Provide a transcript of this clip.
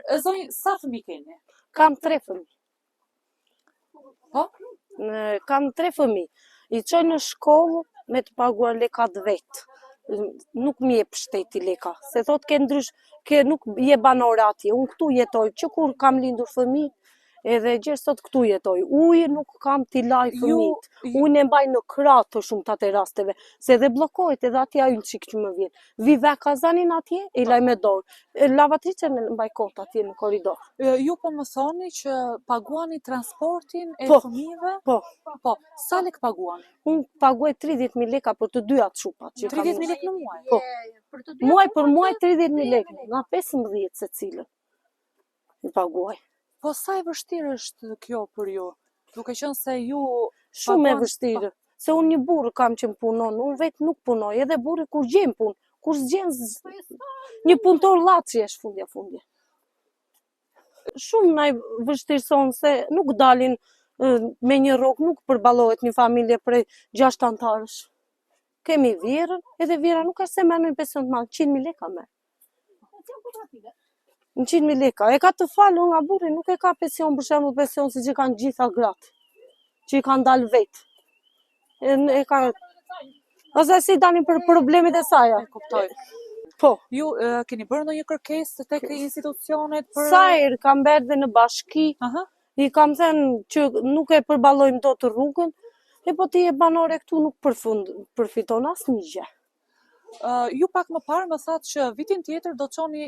Zonjë, sa fëmijë keni? Kam 3 fëmijë. Po? Kam 3 fëmijë. I çoj në shkollë me të paguar lekat vetë. Nuk mi jep shteti leka, se thot ke ndrysh, ke nuk je banore atje. Unë këtu jetoj, që kur kam lindur fëmijë, edhe gjithë sot këtu jetoj. Ujë nuk kam t'i laj fëmijët. Unë e mbaj në kratë të shumë të atë rasteve, se edhe blokohet edhe atje ajun qik që më vjen. Vive kazanin atje, e laj me dorë. Lavatrice në mbaj kot atje në koridor. Ju po më thoni që paguani transportin e Po, fëmijëve? Po. Po, sa lek paguani? Unë paguaj 30.000 leka për të dyat shupat. 30.000 lek në muaj? Po. Muaj për muaj 30.000 lek, nga 15 se cilën. I paguaj. Po sa e vështirë është kjo për ju? Duke qenë se ju... Shumë e vështirë. Se unë një burë kam që më punon, unë vetë nuk punoj, edhe burë kur gjem punë. Kur s'gjen një punëtor llaçi është fundja. Shumë na i vështirëson se nuk dalin me një rrogë, nuk përballohet një familje prej 6 antarësh. Kemi vjerën, edhe vjera nuk është se merr një pension të madh, 100.000 leka merr. 100.000 leka. E ka të falur nga burri, nuk e ka pension, për shembull pension si që kanë gjitha gratë, që i kanë dalë vetë. E ka... Ose si tani për problemet e saj. E kuptoj. Po. Ju keni bërë ndonjë kërkesë tek institucionet për... Sa herë kam bërë dhe në bashki, i kam thënë që nuk e përballojmë dot rrugën, e po ti e banore këtu nuk përfiton asnjë gjë. Ju pak më parë më thatë që vitin tjetër do çoni